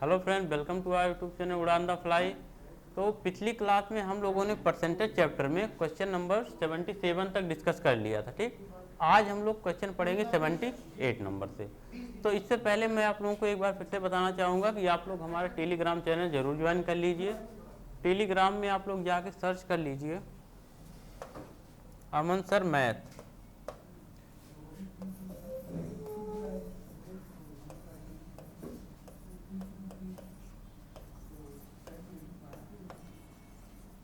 Hello friend, welcome to our YouTube channel Udaan the fly. तो पिछली class में हम लोगों ने परसेंटेज चैप्टर में क्वेश्चन नंबर 77 तक डिस्कस कर लिया था। ठीक, आज हम लोग क्वेश्चन पढ़ेंगे 78 नंबर से। तो इससे पहले मैं आप लोगों को एक बार फिर से बताना चाहूँगा कि आप लोग हमारा टेलीग्राम चैनल जरूर ज्वाइन कर लीजिए। टेलीग्राम में आप लोग जाके सर्च कर लीजिए अमन सर मैथ।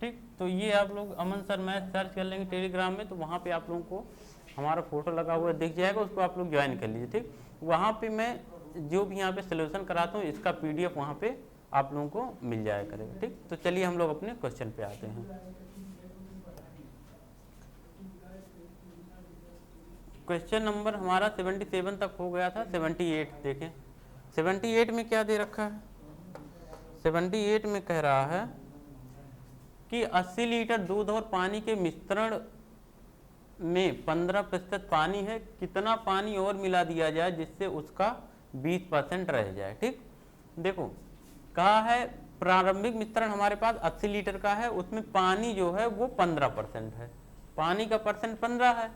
ठीक, तो ये आप लोग अमन सर मैथ सर्च कर लेंगे टेलीग्राम में, तो वहाँ पे आप लोगों को हमारा फोटो लगा हुआ दिख जाएगा, उसको आप लोग ज्वाइन कर लीजिए। ठीक, वहाँ पे मैं जो भी यहाँ पे सोल्यूशन कराता हूँ इसका पीडीएफ वहाँ पे आप लोगों को मिल जाया करेगा। ठीक, तो चलिए हम लोग अपने क्वेश्चन पे आते हैं। क्वेश्चन नंबर हमारा 77 तक हो गया था। 78 देखें, 78 में क्या दे रखा है। 78 में कह रहा है कि 80 लीटर दूध और पानी के मिश्रण में 15% पानी है, कितना पानी और मिला दिया जाए जिससे उसका 20% रह जाए। ठीक, देखो कहा है प्रारंभिक मिश्रण हमारे पास 80 लीटर का है, उसमें पानी जो है वो 15% है, पानी का परसेंट 15 है।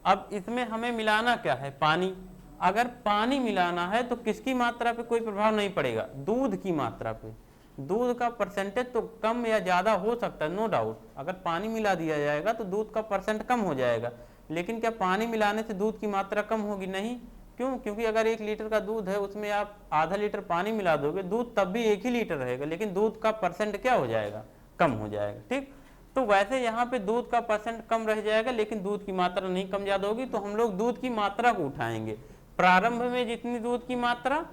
अब इसमें हमें मिलाना क्या है, पानी। अगर पानी मिलाना है तो किसकी मात्रा पे कोई प्रभाव नहीं पड़ेगा, दूध की मात्रा पे। दूध का परसेंटेज तो कम या ज़्यादा हो सकता है, नो डाउट। अगर पानी मिला दिया जाएगा तो दूध का परसेंट कम हो जाएगा, लेकिन क्या पानी मिलाने से दूध की मात्रा कम होगी? नहीं। क्यों? क्योंकि अगर 1 लीटर का दूध है उसमें आप आधा लीटर पानी मिला दोगे, दूध तब भी 1 ही लीटर रहेगा, लेकिन दूध का परसेंट क्या हो जाएगा, कम हो जाएगा। ठीक, तो वैसे यहाँ पे दूध का परसेंट कम रह जाएगा, लेकिन दूध की मात्रा नहीं कम ज़्यादा होगी। तो हम लोग दूध की मात्रा को उठाएंगे। प्रारंभ में जितनी दूध की मात्रा,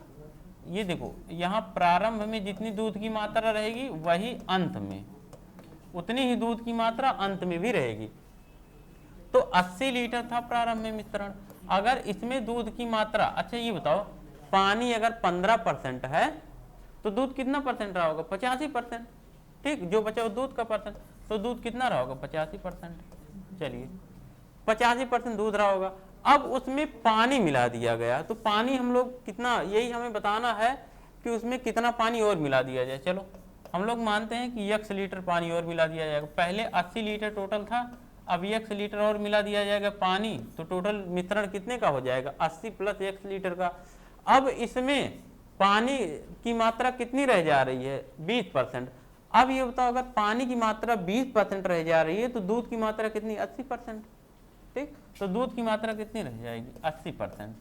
ये देखो यहाँ प्रारंभ में जितनी दूध की मात्रा रहेगी वही अंत में उतनी ही दूध की मात्रा अंत में भी रहेगी। तो 80 लीटर था प्रारंभ में मिश्रण। अगर इसमें दूध की मात्रा, अच्छा ये बताओ, पानी अगर 15% है तो दूध कितना परसेंट रहा होगा? 85%। ठीक, जो बचा वो दूध का परसेंट, तो दूध कितना रहा होगा? 85%। चलिए 85% दूध रहा होगा। अब उसमें पानी मिला दिया गया, तो पानी हम लोग कितना, यही हमें बताना है कि उसमें कितना पानी और मिला दिया जाए। चलो हम लोग मानते हैं कि 1 लीटर पानी और मिला दिया जाएगा। पहले 80 लीटर टोटल था, अब 1 लीटर और मिला दिया जाएगा पानी, तो टोटल मिश्रण कितने का हो जाएगा? 80 + 1 लीटर का। अब इसमें पानी की मात्रा कितनी रह जा रही है? 20%। अब ये बताओ, अगर पानी की मात्रा 20% रह जा रही है तो दूध की मात्रा कितनी? 80%। ठीक, तो दूध की मात्रा कितनी रह जाएगी? 80%।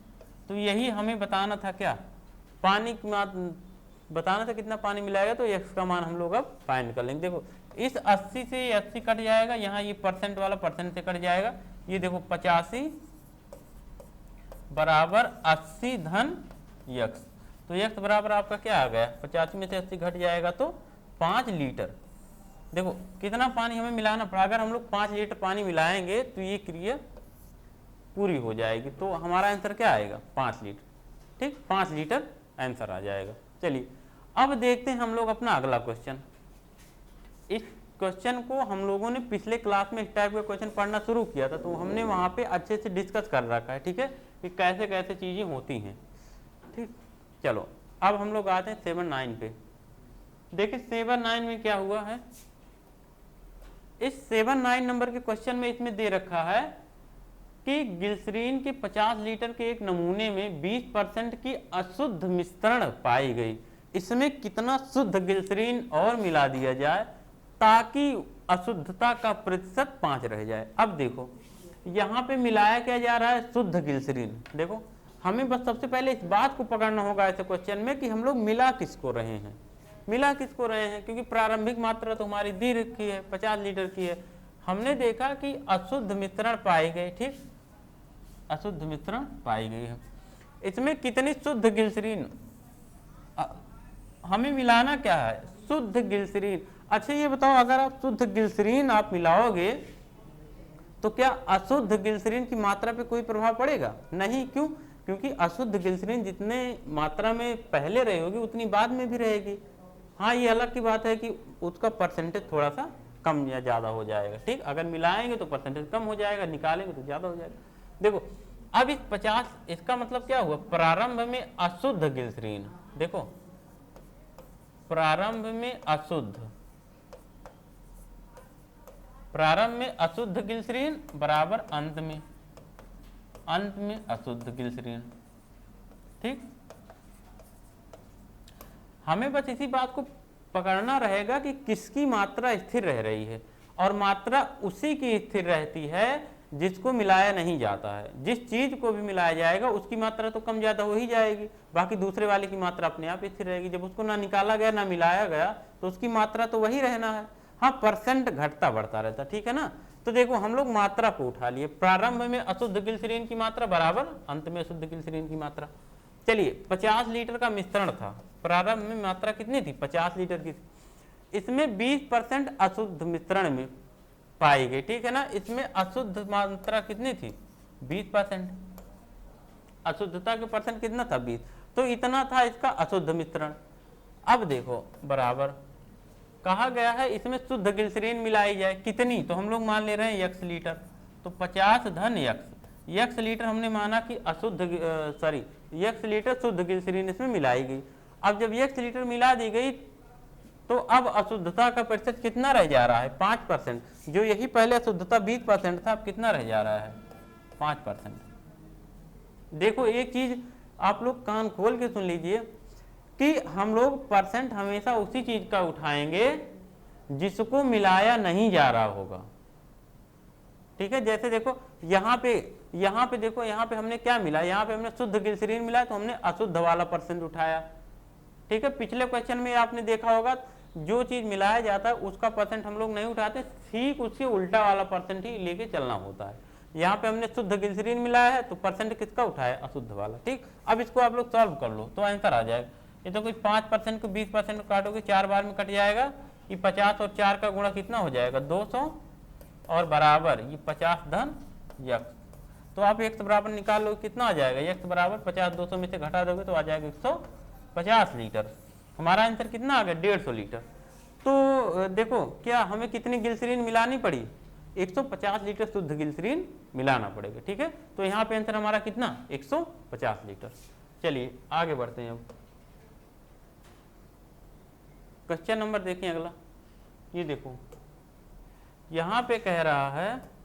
तो यही हमें बताना था, क्या पानी की मात्रा बताना था, कितना पानी मिलाएगा। तो x का मान हम लोग अब फाइंड कर लेंगे। देखो इस 80 से 80 कट जाएगा, यहाँ ये परसेंट वाला परसेंट से कट जाएगा। ये देखो 85 बराबर 80 धन x, तो x बराबर आपका क्या आ गया? 85 में से 80 घट जाएगा तो 5 लीटर। देखो कितना पानी हमें मिलाना पड़ा। अगर हम लोग 5 लीटर पानी मिलाएंगे तो ये क्रिया पूरी हो जाएगी, तो हमारा आंसर क्या आएगा? 5 लीटर। ठीक, 5 लीटर आंसर आ जाएगा। चलिए अब देखते हैं हम लोग अपना अगला क्वेश्चन। इस क्वेश्चन को हम लोगों ने पिछले क्लास में इस टाइप का क्वेश्चन पढ़ना शुरू किया था, तो हमने वहाँ पे अच्छे से डिस्कस कर रखा है। ठीक है, कि कैसे कैसे चीज़ें होती हैं। ठीक, चलो अब हम लोग आते हैं 7-9 पे। देखिए 7-9 में क्या हुआ है। इस 7-9 नंबर के क्वेश्चन में इसमें दे रखा है कि ग्लिसरीन के 50 लीटर के एक नमूने में 20% की अशुद्ध मिश्रण पाई गई। इसमें कितना शुद्ध ग्लिसरीन और मिला दिया जाए ताकि अशुद्धता का प्रतिशत 5 रह जाए। अब देखो यहाँ पे मिलाया क्या जा रहा है? शुद्ध ग्लिसरीन। देखो हमें बस सबसे पहले इस बात को पकड़ना होगा ऐसे क्वेश्चन में कि हम लोग मिला किसको रहे हैं, मिला किसको रहे हैं, क्योंकि प्रारंभिक मात्रा तो हमारी दी रखी है 50 लीटर की है। हमने देखा कि अशुद्ध मिश्रण पाई गई। ठीक, अशुद्ध मिश्रण पाई गई है। इसमें कितनी शुद्ध ग्लिसरीन, हमें मिलाना क्या है? शुद्ध ग्लिसरीन। अच्छा ये बताओ, अगर आप शुद्ध ग्लिसरीन आप मिलाओगे तो क्या अशुद्ध ग्लिसरीन की मात्रा पे कोई प्रभाव पड़ेगा? नहीं। क्यों? क्योंकि अशुद्ध ग्लिसरीन जितने मात्रा में पहले रही होगी उतनी बाद में भी रहेगी। हाँ, ये अलग की बात है कि उसका परसेंटेज थोड़ा सा कम या ज़्यादा हो जाएगा। ठीक, अगर मिलाएंगे तो परसेंटेज कम हो जाएगा, निकालेंगे तो ज़्यादा हो जाएगा। देखो अब इस 50, इसका मतलब क्या हुआ? प्रारंभ में अशुद्ध ग्लिसरीन। देखो प्रारंभ में अशुद्ध ग्लिसरीन बराबर अंत में अशुद्ध ग्लिसरीन। ठीक, हमें बस इसी बात को पकड़ना रहेगा कि किसकी मात्रा स्थिर रह रही है, और मात्रा उसी की स्थिर रहती है जिसको मिलाया नहीं जाता है। जिस चीज को भी मिलाया जाएगा उसकी मात्रा तो कम ज्यादा हो ही जाएगी, बाकी दूसरे वाले की मात्रा अपने आप स्थिर रहेगी। जब उसको ना निकाला गया ना मिलाया गया तो उसकी मात्रा तो वही रहना है। हाँ, परसेंट घटता बढ़ता रहता, ठीक है ना। तो देखो हम लोग मात्रा को उठा लिए, प्रारंभ में अशुद्ध ग्लिसरीन की मात्रा बराबर अंत में अशुद्ध ग्लिसरीन की मात्रा। चलिए 50 लीटर का मिश्रण था, प्रारंभ में मात्रा कितनी थी 50 लीटर की, इसमें 20% अशुद्ध मिश्रण में पाई गई, ठीक है ना। इसमें अशुद्ध मात्रा कितनी थी 20%, अशुद्धता के परसेंट कितना था 20, तो इतना था इसका अशुद्ध मिश्रण। अब देखो बराबर कहा गया है इसमें शुद्ध ग्लिसरीन मिलाई जाए, कितनी, तो हम लोग मान ले रहे हैं x लीटर, तो 50 धन x लीटर हमने माना कि x लीटर शुद्ध ग्लिसरीन इसमें मिलाई गई। अब जब x लीटर मिला दी गई तो अब अशुद्धता का प्रतिशत कितना रह जा रहा है 5%, जो यही पहले अशुद्धता 20% था, अब कितना रह जा रहा है 5%। देखो एक चीज आप लोग कान खोल के सुन लीजिए कि हम लोग परसेंट हमेशा उसी चीज का उठाएंगे जिसको मिलाया नहीं जा रहा होगा, ठीक है। जैसे देखो यहाँ पे देखो, यहाँ पे हमने क्या मिला, यहाँ पे हमने शुद्ध ग्लिसरीन मिला तो हमने अशुद्ध वाला परसेंट उठाया, ठीक है। पिछले क्वेश्चन में आपने देखा होगा जो चीज मिलाया जाता है उसका परसेंट हम लोग नहीं उठाते, ठीक उसके उल्टा वाला परसेंट ही लेके चलना होता है। यहाँ पे हमने शुद्ध ग्लिसरीन मिलाया है तो परसेंट किसका उठाया, अशुद्ध वाला, ठीक। अब इसको आप लोग सॉल्व कर लो तो आंसर आ जाएगा। ये तो कोई 5% को 20% काटोगे 4 बार में कट जाएगा, ये 50 और 4 का गुणा कितना हो जाएगा 200 और बराबर ये 50 धन x, तो आप x बराबर निकाल लो कितना आ जाएगा, x बराबर 50 200 में से घटा दोगे तो आ जाएगा 150 लीटर। हमारा आंसर कितना आ गया 150 लीटर। तो देखो क्या हमें कितनी ग्लिसरीन मिलानी पड़ी, 150 लीटर शुद्ध ग्लिसरीन मिलाना पड़ेगा, ठीक है। तो यहाँ पे आंसर हमारा कितना 150 लीटर। चलिए आगे बढ़ते हैं। अब क्वेश्चन नंबर देखें अगला, ये देखो यहाँ पे कह रहा है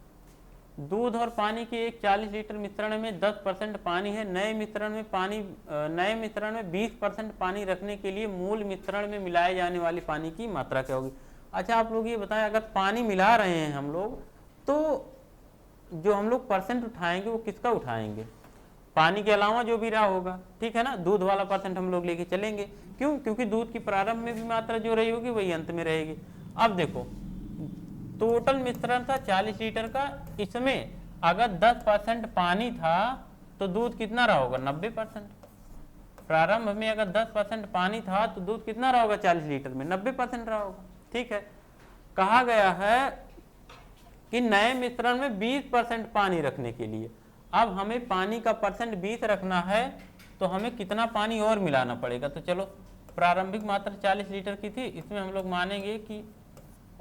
दूध और पानी के एक 40 लीटर मिश्रण में 10% पानी है, नए मिश्रण में 20% पानी रखने के लिए मूल मिश्रण में मिलाए जाने वाली पानी की मात्रा क्या होगी। अच्छा आप लोग ये बताएं, अगर पानी मिला रहे हैं हम लोग तो जो हम लोग परसेंट उठाएंगे वो किसका उठाएंगे, पानी के अलावा जो भी रहा होगा, ठीक है ना। दूध वाला परसेंट हम लोग लेके चलेंगे, क्यों, क्योंकि दूध की प्रारंभ में भी मात्रा जो रही होगी वही अंत में रहेगी। अब देखो टोटल मिश्रण था 40 लीटर का, इसमें अगर 10% पानी था तो दूध कितना रहा होगा 90%। प्रारंभ में अगर 10% पानी था तो दूध कितना रहा होगा 40 लीटर में 90% रहा होगा, ठीक है। कहा गया है कि नए मिश्रण में 20% पानी रखने के लिए, अब हमें पानी का परसेंट 20 रखना है तो हमें कितना पानी और मिलाना पड़ेगा। तो चलो प्रारंभिक मात्रा 40 लीटर की थी, इसमें हम लोग मानेंगे कि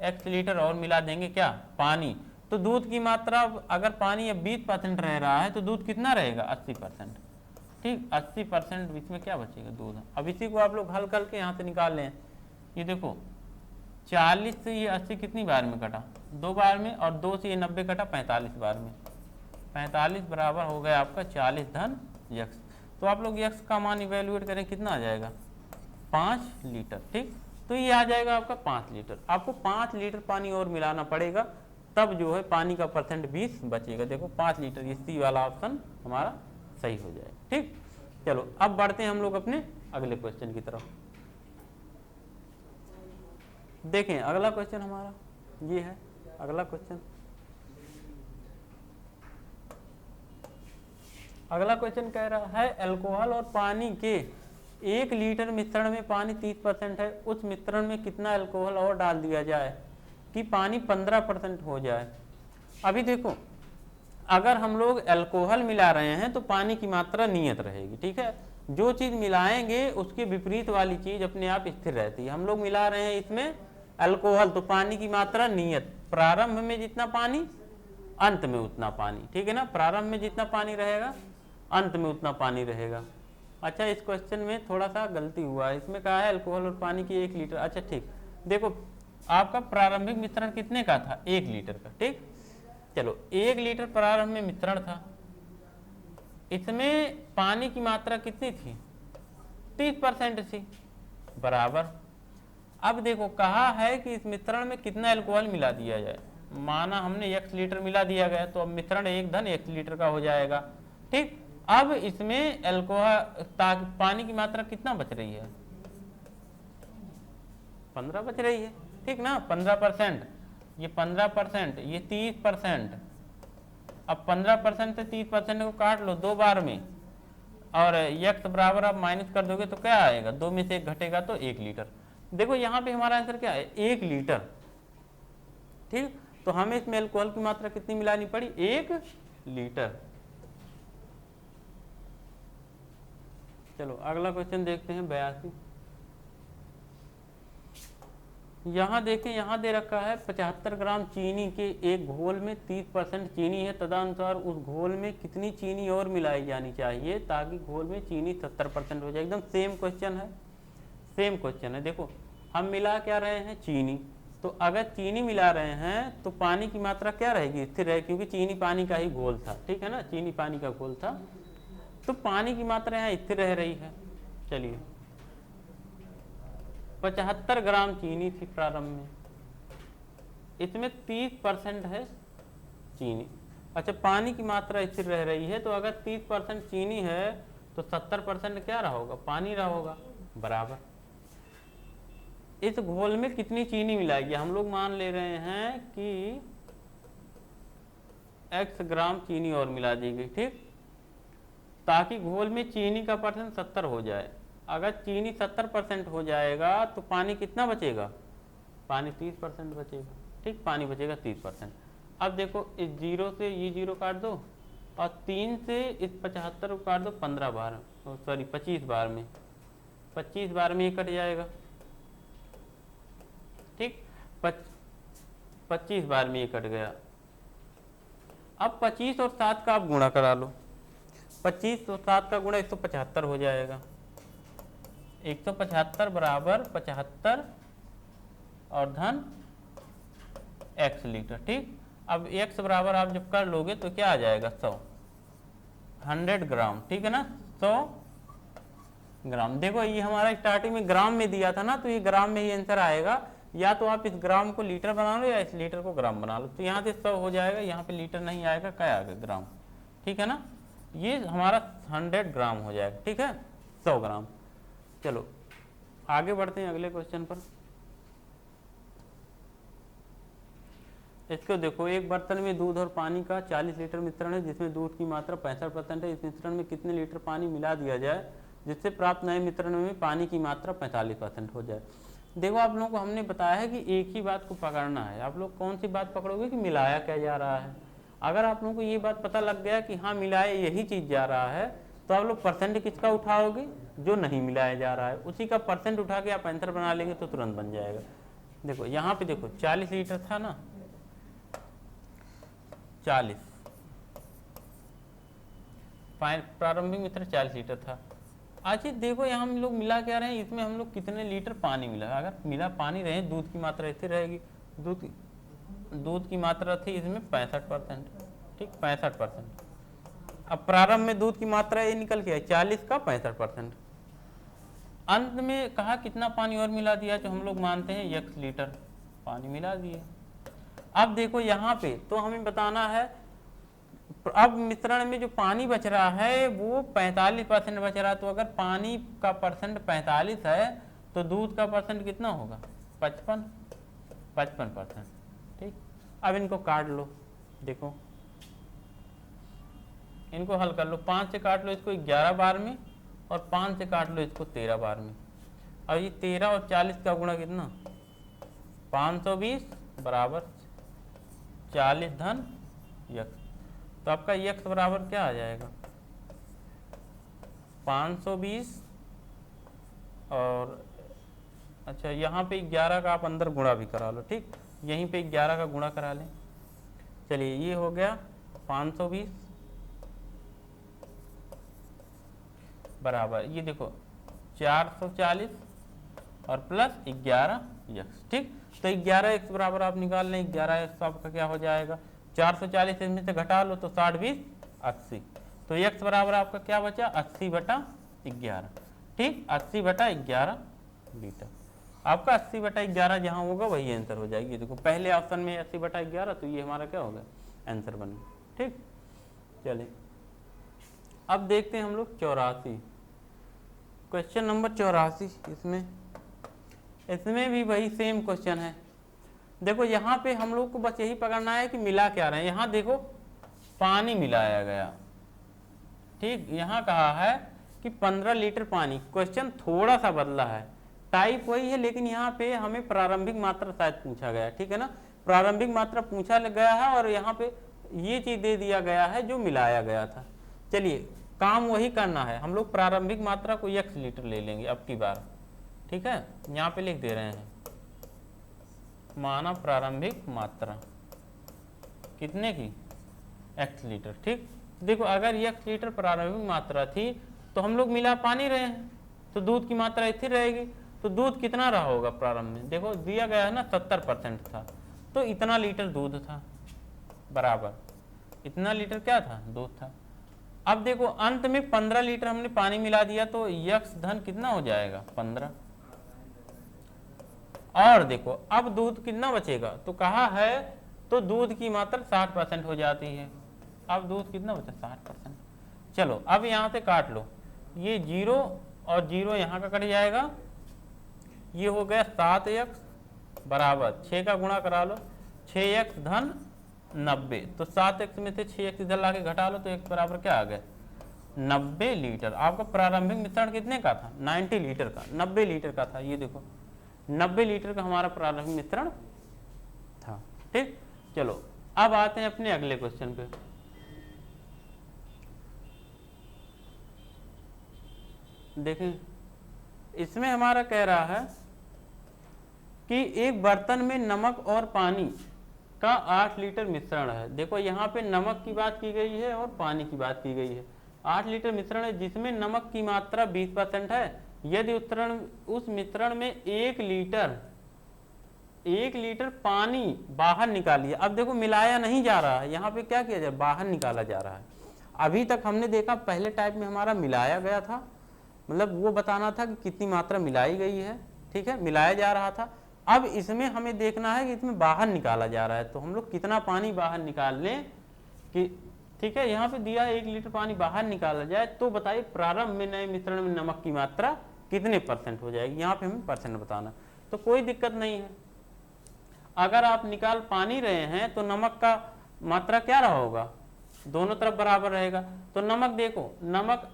x लीटर और मिला देंगे क्या पानी, तो दूध की मात्रा अगर पानी अब 20% रह रहा है तो दूध कितना रहेगा 80%, ठीक। 80% इसमें क्या बचेगा दूध। अब इसी को आप लोग हल करके यहाँ से निकाल लें। ये देखो 40 से ये 80 कितनी बार में कटा 2 बार में, और 2 से ये 90 कटा 45 बार में, 45 बराबर हो गया आपका 40 धन x। तो आप लोग x का मान इवेल्युएट करें कितना आ जाएगा 5 लीटर, ठीक। तो ये आ जाएगा आपका 5 लीटर। आपको 5 लीटर पानी और मिलाना पड़ेगा तब जो है पानी का परसेंट 20 बचेगा। देखो 5 लीटर, ये सी वाला ऑप्शन हमारा सही हो जाएगा, ठीक। चलो अब बढ़ते हैं हम लोग अपने अगले क्वेश्चन की तरफ। देखें अगला क्वेश्चन हमारा ये है, अगला क्वेश्चन कह रहा है अल्कोहल और पानी के 1 लीटर मिश्रण में पानी 30% है, उस मिश्रण में कितना अल्कोहल और डाल दिया जाए कि पानी 15% हो जाए। अभी देखो अगर हम लोग अल्कोहल मिला रहे हैं तो पानी की मात्रा नियत रहेगी, ठीक है। जो चीज मिलाएंगे उसके विपरीत वाली चीज अपने आप स्थिर रहती है। हम लोग मिला रहे हैं इसमें अल्कोहल तो पानी की मात्रा नियत, प्रारंभ में जितना पानी अंत में उतना पानी, ठीक है ना। प्रारंभ में जितना पानी रहेगा अंत में उतना पानी रहेगा। अच्छा इस क्वेश्चन में थोड़ा सा गलती हुआ है, इसमें कहा है अल्कोहल और पानी की 1 लीटर। अच्छा ठीक, देखो आपका प्रारंभिक मिश्रण कितने का था, 1 लीटर का। ठीक, चलो 1 लीटर प्रारंभ में मिश्रण था, इसमें पानी की मात्रा कितनी थी, 30% थी, बराबर। अब देखो कहा है कि इस मिश्रण में कितना अल्कोहल मिला दिया जाए, माना हमने x लीटर मिला दिया गया, तो अब मिश्रण 1 धन x लीटर का हो जाएगा। ठीक, अब इसमें अल्कोहल पानी की मात्रा कितना बच रही है, 15 बच रही है। ठीक ना, 15%, ये 15%, ये 30%। अब 15% से 30% को काट लो 2 बार में, और x बराबर आप माइनस कर दोगे तो क्या आएगा, 2 में से 1 घटेगा तो 1 लीटर। देखो यहाँ पे हमारा आंसर क्या है, 1 लीटर। ठीक, तो हमें इसमें अल्कोहल की मात्रा कितनी मिलानी पड़ी, 1 लीटर। चलो अगला क्वेश्चन देखते हैं, 82। यहाँ देखें, यहाँ दे रखा है 75 ग्राम चीनी के एक घोल में 30% चीनी है, तदनुसार उस घोल में कितनी चीनी और मिलाई जानी चाहिए ताकि घोल में चीनी 70% हो जाए। एकदम सेम क्वेश्चन है, सेम क्वेश्चन है। देखो हम मिला क्या रहे हैं, चीनी, तो अगर चीनी मिला रहे हैं तो पानी की मात्रा क्या रहेगी, स्थिर रहेगी, क्योंकि चीनी पानी का ही घोल था। ठीक है ना, चीनी पानी का घोल था, तो पानी की मात्रा यहाँ स्थिर रह रही है। चलिए 75 ग्राम चीनी थी प्रारंभ में, इसमें 30% है चीनी। अच्छा पानी की मात्रा स्थिर रह रही है, तो अगर 30% चीनी है तो 70% क्या रहा होगा, पानी रहा होगा, बराबर। इस घोल में कितनी चीनी मिलाएगी, हम लोग मान ले रहे हैं कि x ग्राम चीनी और मिला दी गई। ठीक, ताकि घोल में चीनी का परसेंट 70 हो जाए। अगर चीनी 70% हो जाएगा तो पानी कितना बचेगा, पानी 30% बचेगा। ठीक, पानी बचेगा 30%। अब देखो इस 0 से ये 0 काट दो, और 3 से इस 75 को काट दो 15 बार, सॉरी 25 बार में, 25 बार में ये कट जाएगा। ठीक, 25 बार में ये कट गया। अब 25 और 7 का आप गुणा करा लो, 25 और 7 का गुणा 175 हो जाएगा। 175 बराबर 75 और धन x लीटर। ठीक, अब x बराबर आप जब कर लोगे तो क्या आ जाएगा, 100 ग्राम। ठीक है ना, 100 ग्राम। देखो ये हमारा स्टार्टिंग में ग्राम में दिया था ना, तो ये ग्राम में ही आंसर आएगा। या तो आप इस ग्राम को लीटर बना लो या इस लीटर को ग्राम बना लो, तो यहाँ से 100 हो जाएगा, यहाँ पे लीटर नहीं आएगा, क्या आएगा, ग्राम। ठीक है ना, ये हमारा 100 ग्राम हो जाएगा। ठीक है, 100 ग्राम। चलो आगे बढ़ते हैं अगले क्वेश्चन पर। इसको देखो, एक बर्तन में दूध और पानी का 40 लीटर मिश्रण है, जिसमें दूध की मात्रा 65% है। इस मिश्रण में कितने लीटर पानी मिला दिया जाए जिससे प्राप्त नए मिश्रण में पानी की मात्रा 45% हो जाए। देखो आप लोगों को हमने बताया है कि एक ही बात को पकड़ना है। आप लोग कौन सी बात पकड़ोगे कि मिलाया क्या जा रहा है। अगर आप लोगों को ये बात पता लग गया कि हाँ मिलाया यही चीज़ जा रहा है, तो आप लोग परसेंट किसका उठाओगे, जो नहीं मिलाया जा रहा है उसी का परसेंट उठा के आप आंसर बना लेंगे तो तुरंत बन जाएगा। देखो यहाँ पे देखो 40 लीटर था ना, 40 प्रारंभिक मिश्रण 40 लीटर था। अच्छा देखो यहाँ हम लोग मिला क्या रहे हैं, इसमें हम लोग कितने लीटर पानी मिला, अगर मिला पानी रहे दूध की मात्रा स्थिर रहेगी। दूध की मात्रा थी इसमें 65%। ठीक, 65%। अब प्रारंभ में दूध की मात्रा ये निकल के 40 का 65%। अंत में कहा कितना पानी और मिला दिया, जो हम लोग मानते हैं x लीटर पानी मिला दिए। अब देखो यहाँ पे तो हमें बताना है, अब मिश्रण में जो पानी बच रहा है वो 45% बच रहा है। तो अगर पानी का परसेंट 45 है तो दूध का परसेंट कितना होगा, 55%। ठीक, अब इनको काट लो, देखो इनको हल कर लो। 5 से काट लो इसको 11 बार में, और 5 से काट लो इसको 13 बार में। और ये 13 और 40 का गुणा कितना, 520 बराबर 40 धन x। तो आपका x बराबर क्या आ जाएगा, 520 और अच्छा यहाँ पे 11 का आप अंदर गुणा भी करा लो। ठीक, यहीं पे 11 का गुणा करा लें। चलिए ये हो गया 520 बराबर ये देखो 440 और प्लस 11x, ठीक। तो 11x बराबर आप निकाल लें, 11x आपका क्या हो जाएगा, 440 इसमें से घटा लो तो 60 20 80, तो x बराबर आपका क्या बचा 80/11, ठीक। 80/11 लीटर, आपका 80/11 जहाँ होगा वही आंसर हो जाएगी। देखो पहले ऑप्शन में 80/11, तो ये हमारा क्या होगा आंसर बन गया, ठीक। चलिए अब देखते हैं हम लोग 84, क्वेश्चन नंबर 84। इसमें भी वही सेम क्वेश्चन है। देखो यहाँ पे हम लोग को बस यही पकड़ना है कि मिला क्या रहे हैं। यहाँ देखो पानी मिलाया गया, ठीक। यहाँ कहा है कि 15 लीटर पानी, क्वेश्चन थोड़ा सा बदला है, टाइप वही है, लेकिन यहाँ पे हमें प्रारंभिक मात्रा शायद पूछा गया, ठीक है ना। प्रारंभिक मात्रा पूछा गया है और यहाँ पे ये चीज दे दिया गया है जो मिलाया गया था। चलिए काम वही करना है, हम लोग प्रारंभिक मात्रा को x लीटर ले लेंगे अब की बार, ठीक है। यहाँ पे लिख दे रहे हैं माना प्रारंभिक मात्रा कितने की, x लीटर, ठीक। देखो अगर x लीटर प्रारंभिक मात्रा थी तो हम लोग मिला पानी रहे हैं, तो दूध की मात्रा स्थिर रहेगी, तो दूध कितना रहा होगा प्रारंभ में, देखो दिया गया है ना 70% था, तो इतना लीटर दूध था, बराबर इतना लीटर क्या था दूध था। अब देखो अंत में 15 लीटर हमने पानी मिला दिया, तो x धन कितना हो जाएगा 15, और देखो अब दूध कितना बचेगा, तो कहा है तो दूध की मात्रा 60% हो जाती है। अब दूध कितना बचा 60%। चलो अब यहाँ से काट लो, ये 0 और 0 यहाँ का कट जाएगा, ये हो गया 7x बराबर 6 का गुणा करा लो, 6x धन 90, तो 7x में से 6x इधर लाके घटा लो, तो x बराबर क्या आ गया 90 लीटर। आपका प्रारंभिक मिश्रण कितने का था 90 लीटर का, 90 लीटर का था, ये देखो 90 लीटर का हमारा प्रारंभिक मिश्रण था, ठीक। चलो अब आते हैं अपने अगले क्वेश्चन पे। देखें इसमें हमारा कह रहा है कि एक बर्तन में नमक और पानी का 8 लीटर मिश्रण है। देखो यहाँ पे नमक की बात की गई है और पानी की बात की गई है। 8 लीटर मिश्रण है जिसमें नमक की मात्रा 20% है। यदि उस मिश्रण में 1 लीटर पानी बाहर निकालिए। अब देखो मिलाया नहीं जा रहा है, यहाँ पे क्या किया जाए बाहर निकाला जा रहा है। अभी तक हमने देखा पहले टाइप में हमारा मिलाया गया था, मतलब वो बताना था कि कितनी मात्रा मिलाई गई है, ठीक है, मिलाया जा रहा था। अब इसमें हमें देखना है कि इसमें बाहर निकाला जा रहा है, तो हम लोग कितना पानी बाहर निकाल लें कि, ठीक है, यहाँ पे दिया 1 लीटर पानी बाहर निकाला जाए, तो बताइए प्रारंभ में नए मिश्रण में नमक की मात्रा कितने % हो जाएगी। यहाँ पे हमें % बताना, तो कोई दिक्कत नहीं है। अगर आप निकाल पानी रहे हैं तो नमक का मात्रा क्या रहा होगा, दोनों तरफ बराबर रहेगा। तो नमक देखो, नमक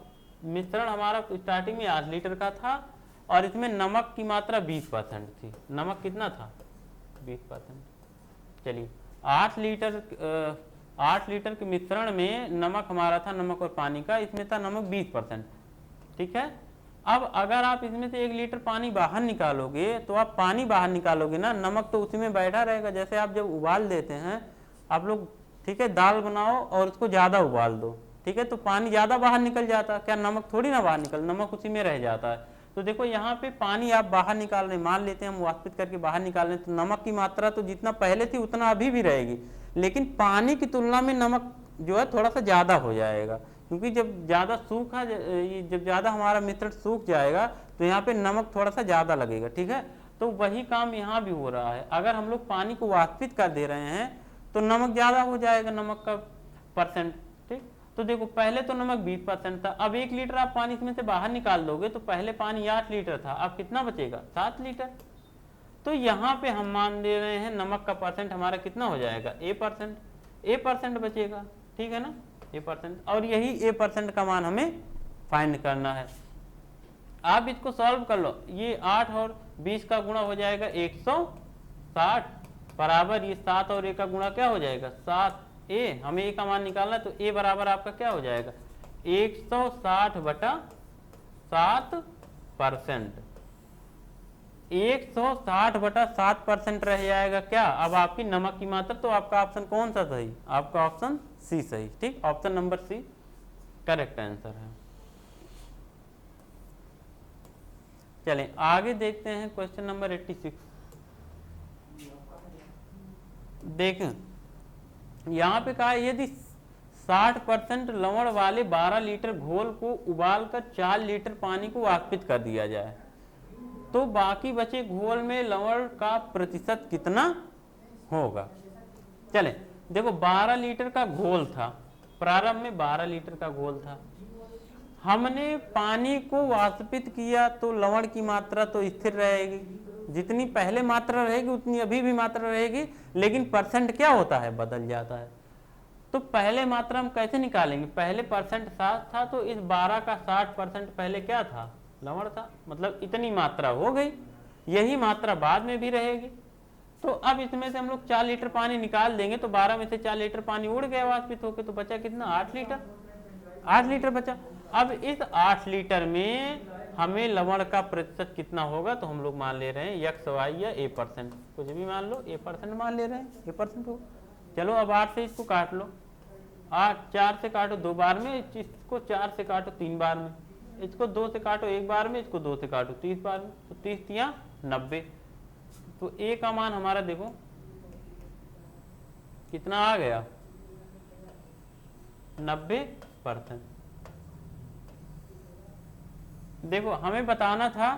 मिश्रण हमारा स्टार्टिंग में 8 लीटर का था और इसमें नमक की मात्रा 20% थी। नमक कितना था 20%। चलिए 8 लीटर के मिश्रण में नमक हमारा था, नमक और पानी का, इसमें था नमक 20%, ठीक है। अब अगर आप इसमें से 1 लीटर पानी बाहर निकालोगे तो आप पानी बाहर निकालोगे ना, नमक तो उसी में बैठा रहेगा। जैसे आप जब उबाल देते हैं आप लोग, ठीक है, दाल बनाओ और उसको ज़्यादा उबाल दो, ठीक है, तो पानी ज़्यादा बाहर निकल जाता है, क्या नमक थोड़ी ना बाहर निकल, नमक उसी में रह जाता है। तो देखो यहाँ पे पानी आप बाहर निकाल रहे, मान लेते हैं हम वाष्पित करके बाहर निकाल रहे, तो नमक की मात्रा तो जितना पहले थी उतना अभी भी रहेगी, लेकिन पानी की तुलना में नमक जो है थोड़ा सा ज़्यादा हो जाएगा, क्योंकि जब ज़्यादा हमारा मिश्रण सूख जाएगा तो यहाँ पे नमक थोड़ा सा ज़्यादा लगेगा, ठीक है। तो वही काम यहाँ भी हो रहा है, अगर हम लोग पानी को वाष्पित कर दे रहे हैं तो नमक ज़्यादा हो जाएगा, नमक का %, ठीक। तो देखो पहले तो नमक 20% था, अब 1 लीटर आप पानी इसमें से बाहर निकाल दोगे तो पहले पानी 8 लीटर था, अब कितना बचेगा 7 लीटर। तो यहाँ पे हम मान दे रहे हैं नमक का % हमारा कितना हो जाएगा A% बचेगा, ठीक है ना, A%। और यही A% का मान हमें फाइंड करना है। आप इसको सॉल्व कर लो, ये 8 और 20 का गुणा हो जाएगा 160 बराबर ये 7 और 1 का गुणा क्या हो जाएगा 7A। हमें A का मान निकालना है, तो A बराबर आपका क्या हो जाएगा 160/7%। 160/7% रह जाएगा क्या अब आपकी नमक की मात्रा। तो आपका ऑप्शन कौन सा सही, आपका ऑप्शन सी सही, ठीक, option number C correct answer है। चलें आगे देखते हैं क्वेश्चन नंबर 86। देखें यहाँ पे कहा यदि 60% लवण वाले 12 लीटर घोल को उबालकर 4 लीटर पानी को वाष्पित कर दिया जाए तो बाकी बचे घोल में लवण का प्रतिशत कितना होगा। चले देखो 12 लीटर का घोल था, प्रारंभ में 12 लीटर का घोल था, हमने पानी को वाष्पित किया तो लवण की मात्रा तो स्थिर रहेगी, जितनी पहले मात्रा रहेगी उतनी अभी भी मात्रा रहेगी, लेकिन परसेंट क्या होता है, बदल जाता है। तो पहले मात्रा हम कैसे निकालेंगे, पहले परसेंट 60 था तो इस 12 का 60% पहले क्या था, लवण था, मतलब इतनी मात्रा हो गई, यही मात्रा बाद में भी रहेगी। तो अब इसमें से हम लोग 4 लीटर पानी निकाल देंगे तो 12 में से 4 लीटर पानी उड़ गया वाष्पित होकर, तो बचा कितना, 8 लीटर, 8 लीटर बचा। अब इस 8 लीटर में हमें लवण का प्रतिशत कितना होगा, तो हम लोग मान ले रहे हैं x y या a%, कुछ भी मान लो, a% मान ले रहे हैं, a% हो। चलो अब 8 से इसको काट लो, 8 4 से काटो 2 बार में, इसको 4 से काटो 3 बार में, इसको 2 से काटो 1 बार में, इसको 2 से काटो 30 बार में, तो 30 या 90। तो a का मान हमारा देखो कितना आ गया, 90%। देखो हमें बताना था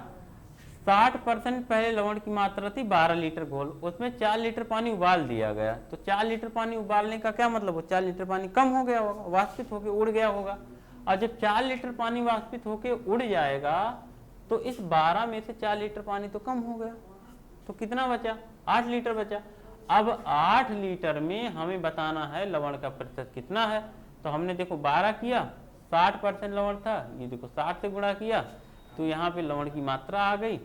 60% पहले लवण की मात्रा थी 12 लीटर घोल, उसमें 4 लीटर पानी उबाल दिया गया, तो 4 लीटर पानी उबालने का क्या मतलब, वो 4 लीटर पानी कम हो गया होगा, वाष्पित होकर उड़ गया होगा। और जब 4 लीटर पानी वाष्पित होकर उड़ जाएगा तो इस 12 में से 4 लीटर पानी तो कम हो गया, तो कितना बचा, 8 लीटर बचा। अब 8 लीटर में हमें बताना है लवण का प्रतिशत कितना है, तो हमने देखो 12 किया, 60% लवण था, ये देखो 60 से गुणा किया तो यहाँ पे लवण की मात्रा आ गई।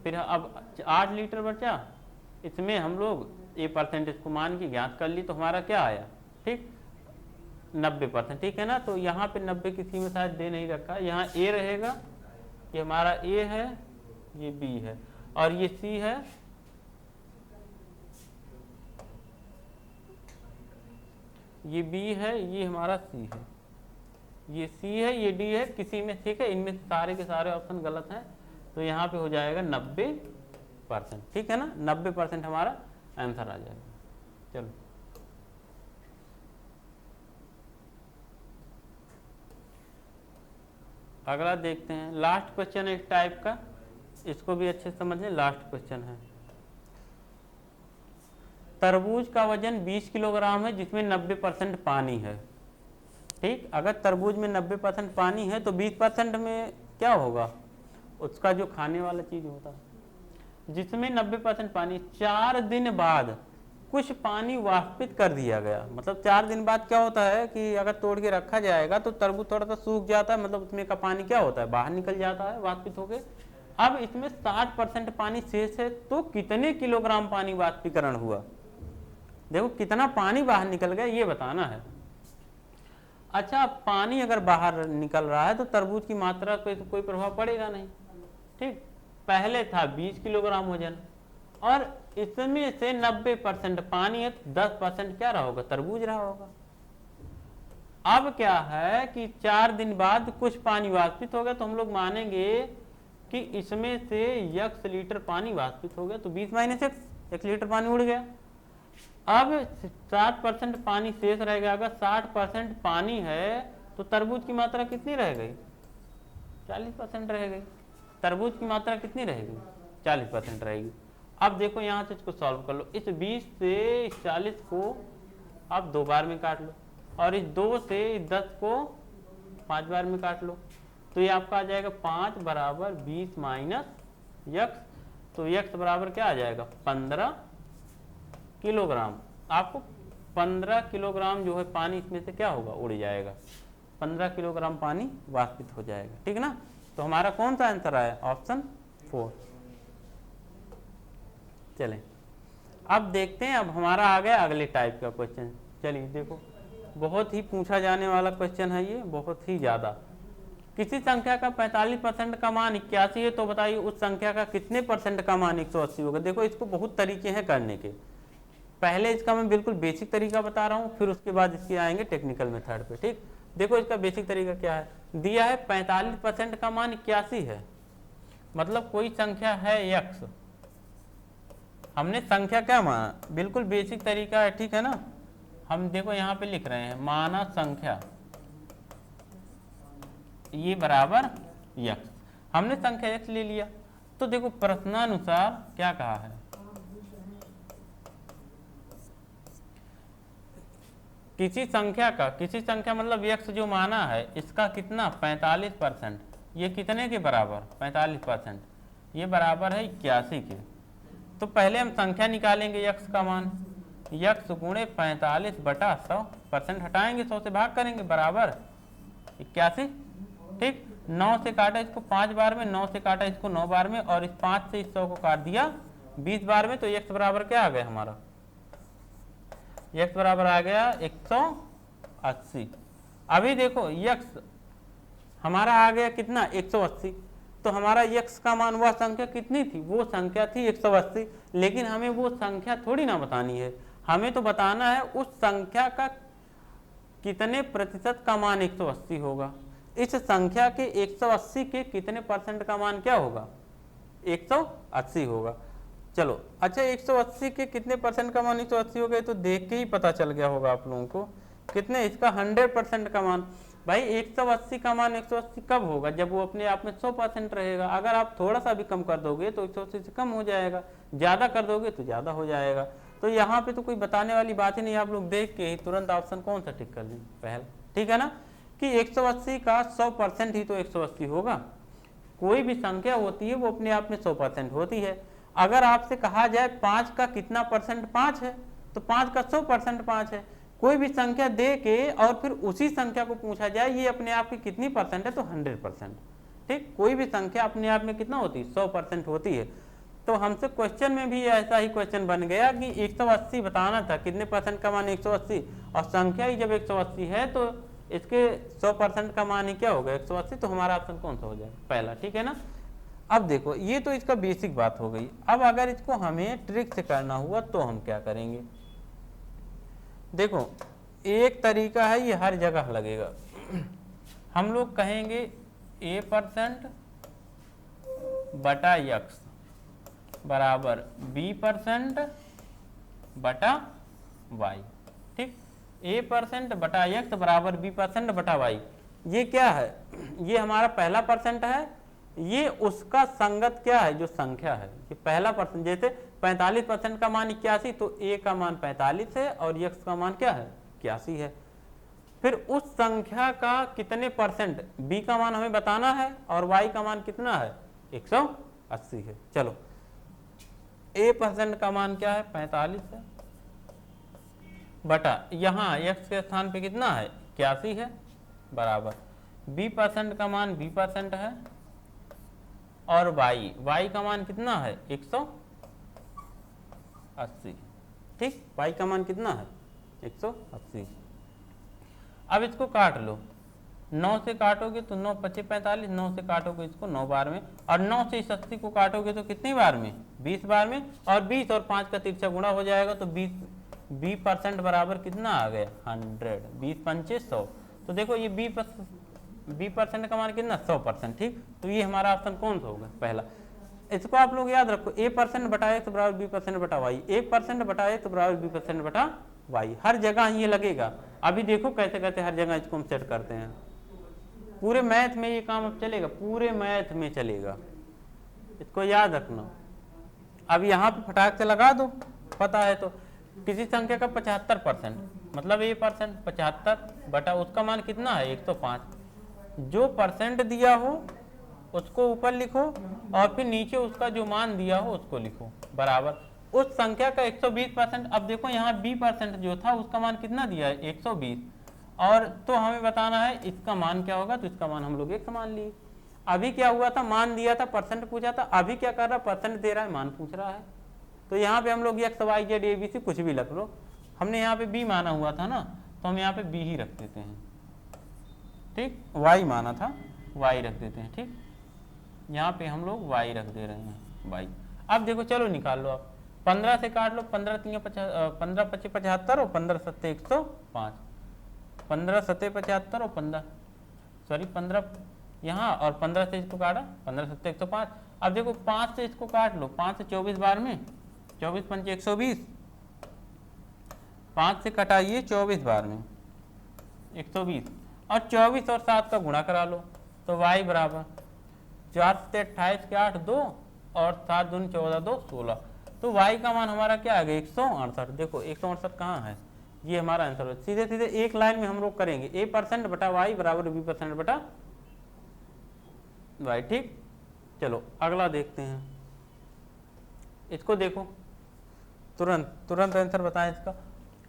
फिर अब 8 लीटर बचा, इसमें हम लोग a% इसको मान के ज्ञात कर ली, तो हमारा क्या आया, ठीक 90%, ठीक है ना। तो यहाँ पे 90 किसी में शायद दे नहीं रखा, यहाँ a रहेगा, ये हमारा a है, ये b है, और ये c है, ये b है, ये हमारा c है, ये c है, ये d है, किसी में, ठीक है, इनमें सारे के सारे ऑप्शन गलत हैं, तो यहाँ पे हो जाएगा 90%, ठीक है ना, 90% हमारा आंसर आ जाएगा। चलो अगला देखते हैं, लास्ट क्वेश्चन है इस टाइप का, इसको भी अच्छे से समझ लें। लास्ट क्वेश्चन है, तरबूज का वजन 20 किलोग्राम है जिसमें 90% पानी है, ठीक। अगर तरबूज में 90% पानी है तो 20% में क्या होगा, उसका जो खाने वाला चीज होता है, जिसमें 90% पानी। 4 दिन बाद कुछ पानी वाष्पित कर दिया गया, मतलब 4 दिन बाद क्या होता है कि अगर तोड़ के रखा जाएगा तो तरबूज थोड़ा सा सूख जाता है, मतलब उसमें का पानी क्या होता है, बाहर निकल जाता है वाष्पित होके। अब इसमें 60% पानी शेष है, तो कितने किलोग्राम पानी वाष्पीकरण हुआ, देखो कितना पानी बाहर निकल गया ये बताना है। अच्छा, पानी अगर बाहर निकल रहा है तो तरबूज की मात्रा पे तो कोई प्रभाव पड़ेगा नहीं, ठीक। पहले था 20 किलोग्राम वजन और इसमें से 90% पानी है, तो 10% क्या रहा होगा, तरबूज रहा होगा। अब क्या है कि 4 दिन बाद कुछ पानी वाष्पित हो गया, तो हम लोग मानेंगे कि इसमें से x लीटर पानी वाष्पित हो गया, तो 20 - x, 1 लीटर पानी उड़ गया। अब 60% पानी शेष रह गया, अगर 60% पानी है तो तरबूज की मात्रा कितनी रह गई, 40% रह गई। तरबूज की मात्रा कितनी रहेगी, 40% रहेगी। अब देखो यहाँ से इसको सॉल्व कर लो, इस 20 से इस 40 को आप 2 बार में काट लो, और इस 2 से इस 10 को 5 बार में काट लो, तो ये आपका आ जाएगा 5 बराबर 20 - x, तो x बराबर क्या आ जाएगा, 15 किलोग्राम। आपको 15 किलोग्राम जो है पानी इसमें से क्या होगा, उड़ जाएगा, 15 किलोग्राम पानी वाष्पित हो जाएगा, ठीक ना। तो हमारा कौन सा आंसर आया, ऑप्शन 4। चलें अब देखते हैं, अब हमारा आ गया अगले टाइप का क्वेश्चन। चलिए देखो, बहुत ही पूछा जाने वाला क्वेश्चन है ये, बहुत ही ज्यादा। किसी संख्या का 45% का मान 81 है, तो बताइए उस संख्या का कितने % का मान 180 होगा। देखो इसको बहुत तरीके हैं करने के, पहले इसका मैं बिल्कुल बेसिक तरीका बता रहा हूँ, फिर उसके बाद इसके आएंगे टेक्निकल मेथड पे, ठीक। देखो इसका बेसिक तरीका क्या है, दिया है 45% का मान 81 है, मतलब कोई संख्या है x, हमने संख्या क्या माना, बिल्कुल बेसिक तरीका है, ठीक है ना। हम देखो यहाँ पे लिख रहे हैं माना संख्या ये बराबर x, हमने संख्या x ले लिया। तो देखो प्रश्नानुसार क्या कहा है, किसी संख्या मतलब x जो माना है इसका कितना 45%, ये कितने के बराबर 45%, ये बराबर है 81 के। तो पहले हम संख्या निकालेंगे x का मान, x गुणे 45 बटा 100%, हटाएंगे 100 से भाग करेंगे बराबर 81, ठीक। 9 से काटा इसको 5 बार में, 9 से काटा इसको 9 बार में, और इस 5 से इस 100 को काट दिया 20 बार में, तो x बराबर क्या आ गया हमारा, x बराबर आ गया 180। अभी देखो x हमारा आ गया कितना 180, तो हमारा x का मान वह संख्या कितनी थी, वो संख्या थी 180। लेकिन हमें वो संख्या थोड़ी ना बतानी है, हमें तो बताना है उस संख्या का कितने प्रतिशत का मान 180 होगा। इस संख्या के 180 के कितने परसेंट का मान क्या होगा, 180 होगा। चलो अच्छा, 180 के कितने परसेंट का मान 180 हो गए, तो देख के ही पता चल गया होगा आप लोगों को कितने, इसका 100% का मान। भाई 180 का मान 180 कब होगा, जब वो अपने आप में 100% रहेगा। अगर आप थोड़ा सा भी कम कर दोगे तो 180 से कम हो जाएगा, ज़्यादा कर दोगे तो ज़्यादा हो जाएगा। तो यहाँ पे तो कोई बताने वाली बात ही नहीं, आप लोग देख के ही तुरंत ऑप्शन कौन सा टिक कर दें पहले, ठीक है ना, कि 180 का 100% ही तो 180 होगा। कोई भी संख्या होती है वो अपने आप में 100% होती है। अगर आपसे कहा जाए 5 का कितना परसेंट 5 है, तो 5 का 100% 5 है। कोई भी संख्या दे के और फिर उसी संख्या को पूछा जाए ये अपने आप की कितनी परसेंट है, तो 100%, ठीक। कोई भी संख्या अपने आप में कितना होती है, 100% होती है। तो हमसे क्वेश्चन में भी ऐसा ही क्वेश्चन बन गया कि 180 बताना था, कितने परसेंट का मान 180, और संख्या ही जब 180 है तो इसके 100% का मान ही क्या होगा 180, तो हमारा ऑप्शन कौन सा हो जाएगा, पहला, ठीक है ना। अब देखो ये तो इसका बेसिक बात हो गई। अब अगर इसको हमें ट्रिक से करना हुआ तो हम क्या करेंगे, देखो एक तरीका है, ये हर जगह लगेगा। हम लोग कहेंगे a% बटा x बराबर b% बटा y, ठीक। a% बटा x बराबर b% बटा y, ये क्या है, ये हमारा पहला परसेंट है, ये उसका संगत क्या है, जो संख्या है, ये पहला परसेंट। जैसे 45% का मान 81, तो a का मान 45 है और x का मान क्या है 81 है। फिर उस संख्या का कितने परसेंट, b का मान हमें बताना है और y का मान कितना है 180 है। चलो a% का मान क्या है 45 है, बटा यहाँ x के स्थान पे कितना है 81 है, बराबर b% का मान b% है, और y का मान कितना है 180, ठीक। y का मान कितना है 180। अब इसको काट लो, 9 से काटोगे तो 9 × 5 = 45, 9 से काटोगे इसको 9 बार में, और 9 से इस 80 को काटोगे तो कितनी बार में 20 बार में, और 20 और 5 का तिरछा गुणा हो जाएगा, तो 20% बराबर कितना आ गया 100, 20 × 5 = 100। तो देखो ये 20% का मान कितना 100%, ठीक। तो ये हमारा ऑप्शन कौन सा होगा, पहला। इसको आप लोग याद रखो, a% बटा x बराबर b% बटा y, 1% बटा x बराबर b% बटा y, हर जगह ये लगेगा। अभी देखो कैसे कैसे हर जगह इसको हम सेट करते हैं। पूरे मैथ में ये काम अब चलेगा, पूरे मैथ में चलेगा, इसको याद रखना। अब यहाँ पे फटाक से लगा दो, पता है तो। किसी संख्या का 75%, मतलब a% 75 बटा उसका मान कितना है 105, जो परसेंट दिया हो उसको ऊपर लिखो और फिर नीचे उसका जो मान दिया हो उसको लिखो, बराबर उस संख्या का 120%। अब देखो यहाँ b% जो था उसका मान कितना दिया है 120, और तो हमें बताना है इसका मान क्या होगा, तो इसका मान हम लोग x मान लिए। अभी क्या हुआ था, मान दिया था, परसेंट पूछा था, अभी क्या कर रहा है, परसेंट दे रहा है, मान पूछ रहा है। तो यहाँ पे हम लोग x y z a b c कुछ भी रख लो। हमने यहाँ पे b माना हुआ था ना, तो हम यहाँ पे b ही रख देते हैं, ठीक। y माना था, y रख देते हैं, ठीक। यहाँ पे हम लोग y रख दे रहे हैं, y। अब देखो चलो निकाल लो आप, 15 से काट लो, 15 × 15 = 75 और 15 × 7 = 105, 15 × 7 = 75 और 15 यहाँ, और 15 से इसको काटा, 15 × 7 = 105, अब देखो 5 से इसको काट लो, 5 से 24 बार में, 24 पंचे 120, 5 से कटाइए 24 बार में 120, और 24 और 7 का गुणा करा लो, तो y बराबर 4 से 28 के 8 2 और 7 दूनी 14 2 16, तो y का मान हमारा क्या आ गया 168। देखो 168 कहाँ है, ये हमारा आंसर है। सीधे सीधे एक लाइन में हम लोग करेंगे, a% बटा y बराबर b% बटा y। ठीक, चलो अगला देखते हैं, इसको देखो, तुरंत आंसर बताएं इसका।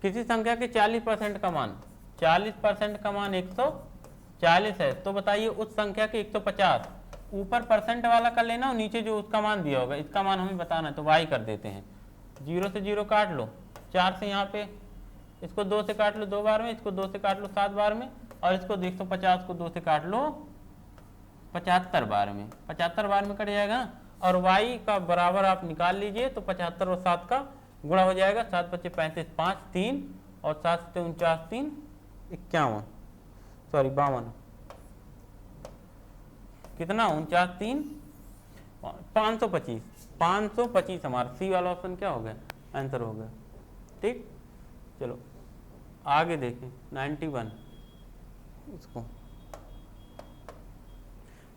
किसी संख्या के 40% का मान, 40% का मान 140 है, तो बताइए उस संख्या के 150, ऊपर परसेंट वाला कर लेना और नीचे जो उसका मान दिया होगा इसका मान हमें बताना है, तो y कर देते हैं। 0 से 0 काट लो, 4 से यहाँ पे, इसको 2 से काट लो 2 बार में, इसको 2 से काट लो 7 बार में, और इसको 150 को 2 से काट लो 75 बार में, 75 बार में कट जाएगा ना। और y का बराबर आप निकाल लीजिए, तो 75 और 7 का गुणा हो जाएगा, 7 पच्चे 35, 5 3 और 7 से 49 3 51, सॉरी 52, कितना 49 3 525, 525 हमारा सी वाला ऑप्शन क्या हो गया, आंसर हो गया। ठीक, चलो आगे देखें 91, इसको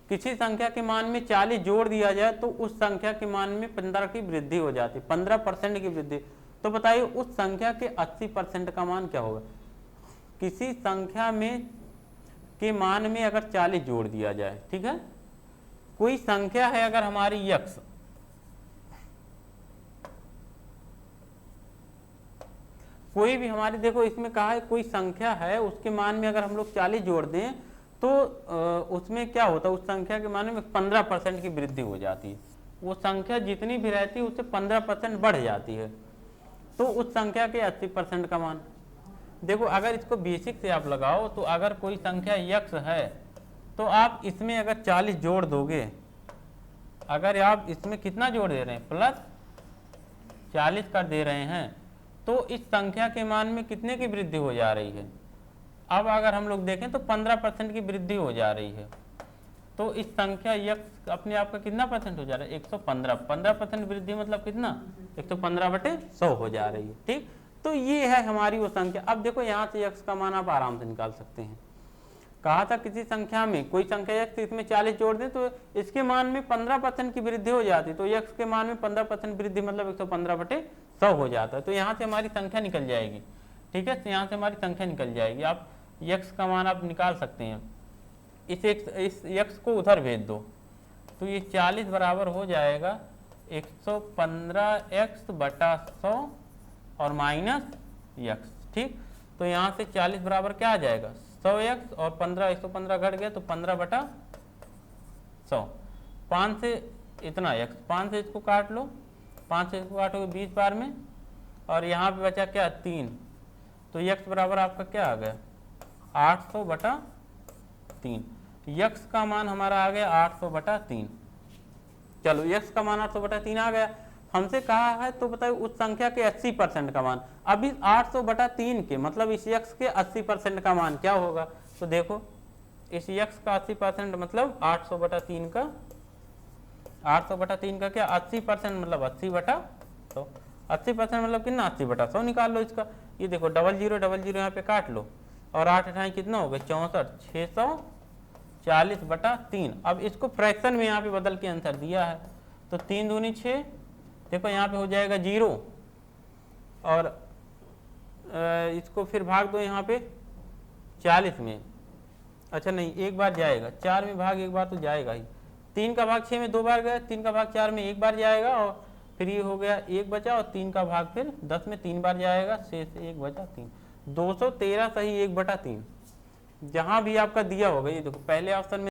किसी संख्या के मान में 40 जोड़ दिया जाए तो उस संख्या के मान में 15 की वृद्धि हो जाती है, 15% की वृद्धि, तो बताइए उस संख्या के 80% का मान क्या होगा। किसी संख्या में के मान में अगर 40 जोड़ दिया जाए, ठीक है, कोई संख्या है अगर हमारी x, कोई भी हमारी, देखो इसमें कहा है कोई संख्या है उसके मान में अगर हम लोग 40 जोड़ दें तो उसमें क्या होता है, उस संख्या के मान में 15% की वृद्धि हो जाती है। वो संख्या जितनी भी रहती है उससे 15% बढ़ जाती है, तो उस संख्या के 80% का मान। देखो अगर इसको बेसिक से आप लगाओ, तो अगर कोई संख्या x है तो आप इसमें अगर 40 जोड़ दोगे, अगर आप इसमें कितना जोड़ दे रहे हैं, प्लस 40 कर दे रहे हैं, तो इस संख्या के मान में कितने की वृद्धि हो जा रही है। अब अगर हम लोग देखें तो 15% की वृद्धि हो जा रही है, तो इस संख्या x अपने आप का कितना परसेंट हो जा रहा है, 115, 15% वृद्धि मतलब कितना, 115/100 हो जा रही है। ठीक, तो ये है हमारी वो संख्या। अब देखो यहाँ से x का मान आप आराम से निकाल सकते हैं। कहा था किसी संख्या में कोई संख्या x, इसमें 40 जोड़ दें तो इसके मान में 15% की वृद्धि हो जाती है, तो x के मान में 15% वृद्धि मतलब 115/100 हो जाता है, तो यहाँ से हमारी संख्या निकल जाएगी। ठीक है, तो यहाँ से हमारी संख्या निकल जाएगी। आप x का मान आप निकाल सकते हैं, इस x को उधर भेज दो, तो ये 40 बराबर हो जाएगा 115x/100 और माइनस x। ठीक, तो यहाँ से 40 बराबर क्या आ जाएगा, 100x और 15, 115 घट गया तो 15/100, 5 से इतना x, 5 से इसको काट लो, 5 से इसको काटोगे 20 बार में, और यहाँ पे बचा क्या 3, तो x बराबर आपका क्या आ गया 800/3। x का मान हमारा आ गया 800/3। चलो x का मान 800/3 आ गया, हमसे कहा है तो बताइए उस संख्या के 80% का मान। अब इस 800/3 के मतलब इस x के 80% का मान क्या होगा, तो देखो इस x का 80% मतलब 800/3 का, 800/3 का क्या 80% मतलब 80/100, 80% मतलब कितना 80/100 निकाल लो इसका। ये देखो 0000 यहाँ पे काट लो, और 8 8 कितना हो गया 64, 640/3। अब इसको फ्रैक्शन में यहाँ पे बदल के आंसर दिया है, तो 3 दूनी 6, देखो यहाँ पे हो जाएगा 0, और इसको फिर भाग दो यहाँ पे 40 में, अच्छा नहीं एक बार जाएगा, 4 में भाग एक बार तो जाएगा ही, 3 का भाग 6 में 2 बार गया, 3 का भाग 4 में 1 बार जाएगा, और फिर ये हो गया 1 बचा, और 3 का भाग फिर 10 में 3 बार जाएगा, शेष 1 बचा 3, 213 सही 1/3। जहाँ भी आपका दिया होगा, ये देखो पहले ऑप्शन में